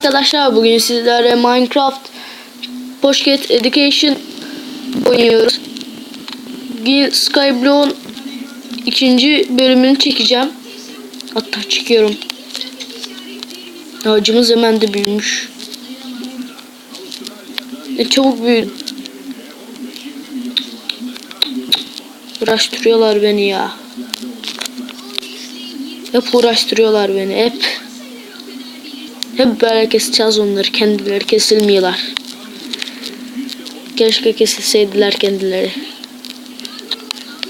Arkadaşlar bugün sizlerle Minecraft Pocket Education oynuyoruz. Gil Skyblock'un ikinci bölümünü çekeceğim. Hatta çekiyorum. Ağacımız hemen de büyümüş. Çabuk büyüdü. Uğraştırıyorlar beni ya. Hep uğraştırıyorlar beni hep. Hep böyle keseceğiz onları. Kendileri kesilmiyorlar. Keşke kesilseydiler kendileri.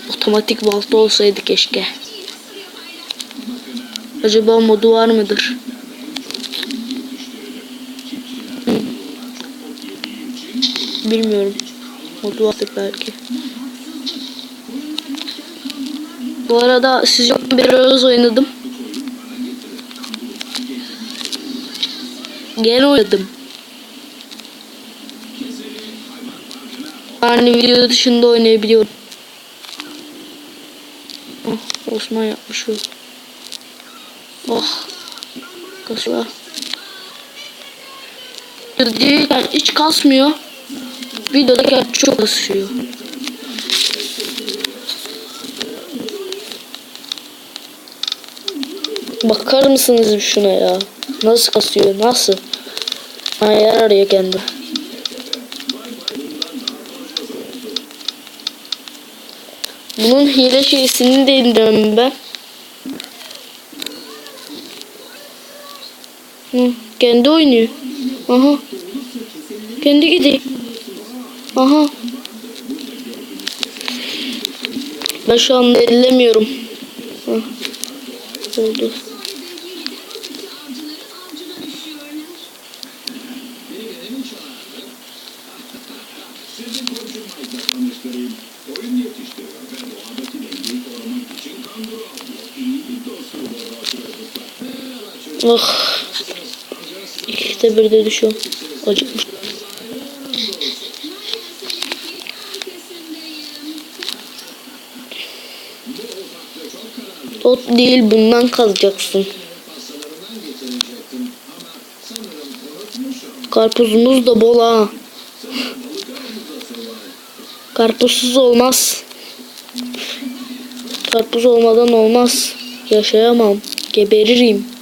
Otomatik balta olsaydı keşke. Acaba modu var mıdır? Bilmiyorum. Modu vardır belki. Bu arada sizce biraz oynadım. Gene oynadım. Yani video dışında oynayabiliyorum. Oh, Osman yapmış o. Oh. Kasıyor. Videodayken hiç kasmıyor. Videodayken çok kasıyor. Bakar mısınız şuna ya? Nasıl kasıyor? Nasıl? Yer arıyor kendi. Bunun hile şeysini de indirdim ben. Kendi oynuyor. Aha. Kendi gidiyor. Aha. Ben şu anda ellemiyorum. Oldu. Oh. İkide bir de düşüyor. Acıkmış. Ot değil, bundan kalacaksın. Karpuzumuz da bol ha. Karpuzsuz olmaz. Karpuz olmadan olmaz. Yaşayamam. Geberirim.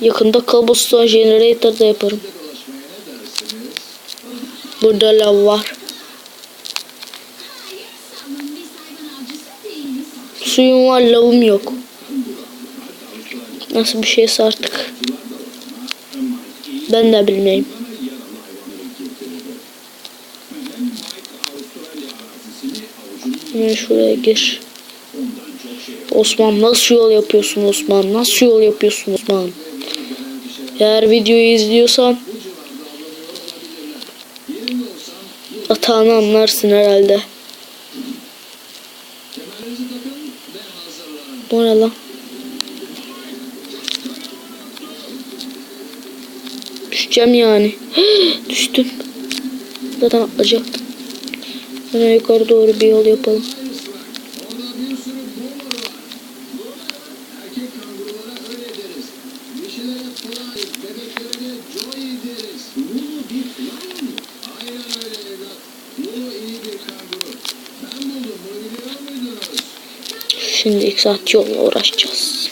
Yakında cobblestone generator da yaparım. Burada lav var. Suyum var, lavım yok. Nasıl bir şeyse artık. Ben de bilmeyeyim. Hemen şuraya gir. Osman nasıl yol yapıyorsun Osman? Nasıl yol yapıyorsun Osman? Eğer videoyu izliyorsan hatanı anlarsın herhalde. Bu ne lan? Düşeceğim yani. Düştüm. Zaten atlayacaktım. Hemen yukarı doğru bir yol yapalım. Şimdi 2 saat yolla uğraşacağız.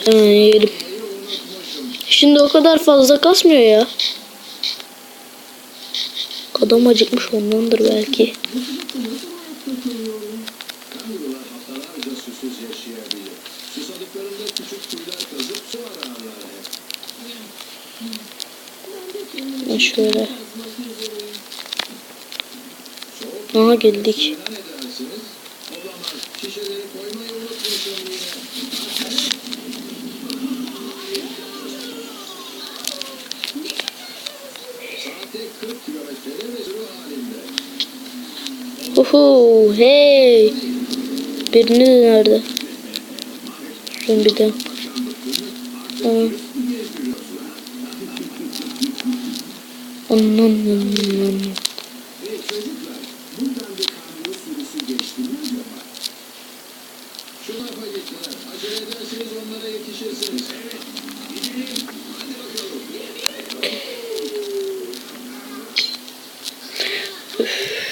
Hemen yiyelim. Şimdi o kadar fazla kasmıyor ya. Adam acıkmış ondandır belki. Şöyle. Aha geldik. Oho, hey. Birini nerede? Son bir de. Tamam. Anlam.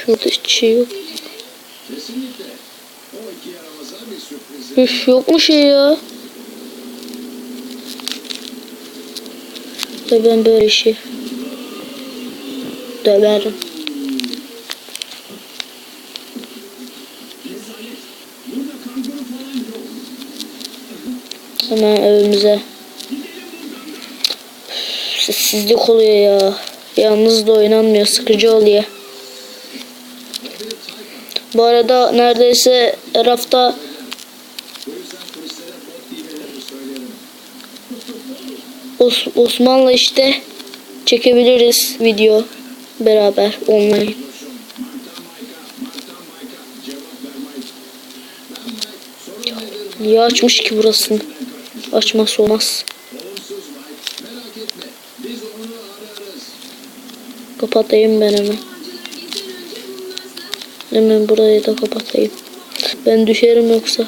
Şurada hiç şey yok. Üf, yok mu şey ya? Da ben böyle şey döverim. Hemen evimize. Sessizlik oluyor ya. Yalnız da oynanmıyor. Sıkıcı oluyor. Bu arada neredeyse her hafta Osman'la işte çekebiliriz video beraber online. Niye açmış ki burasını? Açması olmaz. Kapatayım ben hemen. Hemen burayı da kapatayım. Ben düşerim yoksa.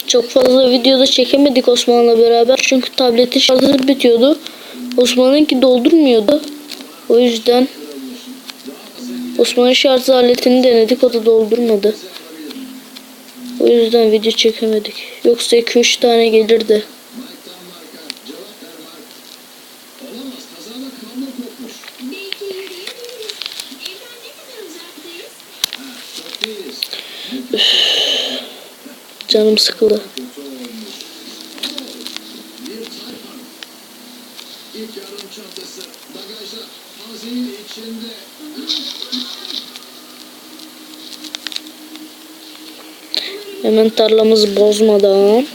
Çok fazla videoda çekemedik Osman'la beraber. Çünkü tabletin şarjı bitiyordu. Osman'ınki doldurmuyordu. O yüzden Osman'ın şarj aletini denedik. O da doldurmadı. O yüzden video çekemedik. Yoksa 2-3 tane gelirdi. Canım sıkıldı. Hemen tarlamızı bozmadan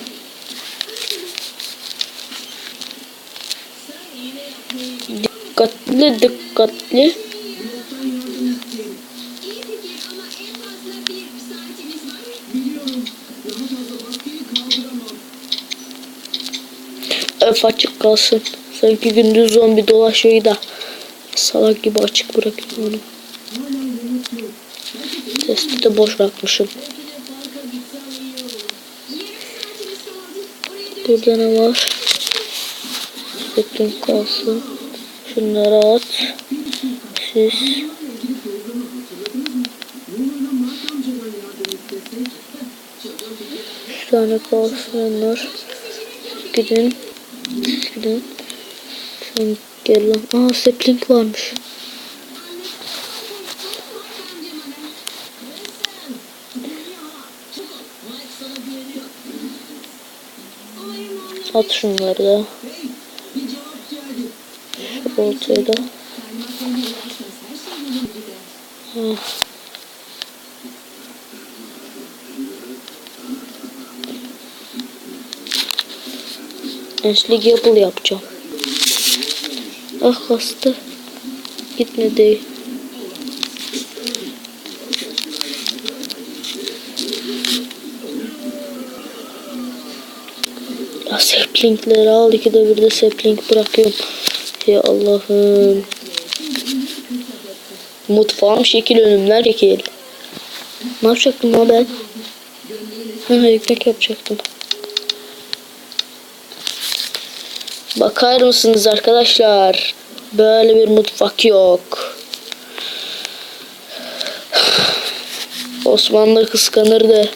dikkatli. Öf, açık kalsın. Sanki gündüz zombi dolaşıyor da salak gibi açık bırakıyorum onu. Testi de boş bırakmışım. Burada ne var? Bütün kalsın. Şunları at. Siz. Üç tane kalsın onlar. Gidin. Sen gel lan. Aa, sapling varmış. At şunları da. Şu oltayı da. Gençlik yapıl yapacağım. Ah, kastı. Gitmedi. Ya saplingleri al, 2'de 1'de sapling bırakıyorum. Ya Allah'ım. Mutfağım şekil, önümler şekil. Ne yapacaktım ha ben? Ekmek yapacaktım. Bakar mısınız arkadaşlar? Böyle bir mutfak yok. Osmanlı kıskanırdı.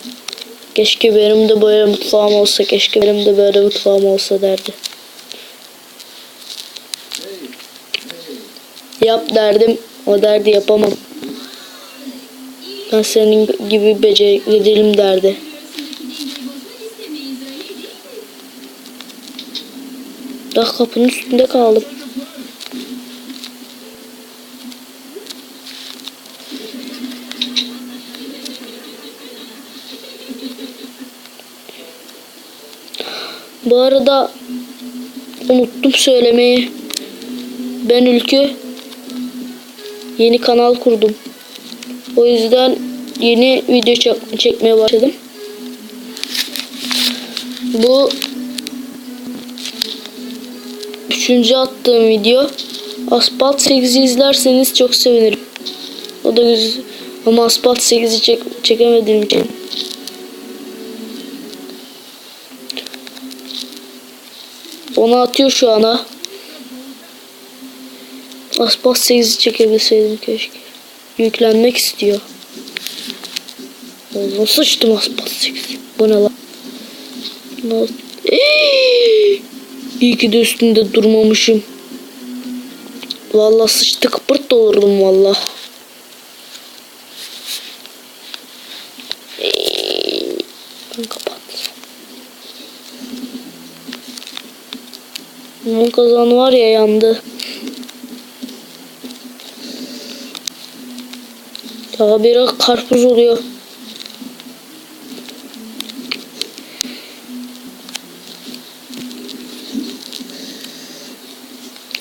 Keşke benim de böyle mutfağım olsa, keşke benim de böyle mutfağım olsa derdi. Yap derdim, o derdi yapamam. Ben senin gibi becerikli değilim derdi. Daha kapının üstünde kaldım. Bu arada unuttum söylemeyi. Ben Ülkü Yeni kanal kurdum. O yüzden yeni video çekmeye başladım. Bu 3. attığım video. Asphalt 8'i izlerseniz çok sevinirim. O da güzel. Ama Asphalt 8'i çekemediğim için. Onu atıyor şu ana. Asphalt 8'i çekebilseydim keşke. Yüklenmek istiyor. Allah, sıçtım Asphalt 8. Bu ne lan? İyi ki de üstünde durmamışım. Vallahi sıçtı, kıpırt da olurdum vallahi. Kapat. Bunun kazanı var ya, yandı. Daha bir karpuz oluyor.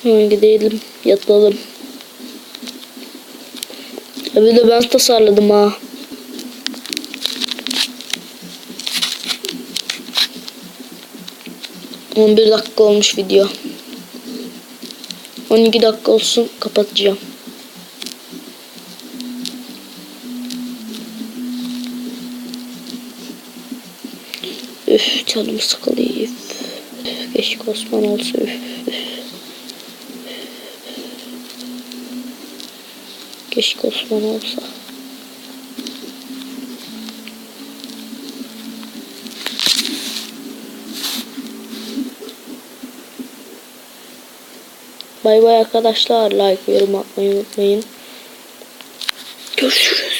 Hemen gidelim, yatalım. Bir de ben tasarladım ha. 11 dakika olmuş video. 12 dakika olsun, kapatacağım. Üf, canım sıkılıyor. Üf. Keşke Osman olsa. Üf. Keşke Osman olsa. Bay bay arkadaşlar. Like, yorum atmayı unutmayın. Görüşürüz.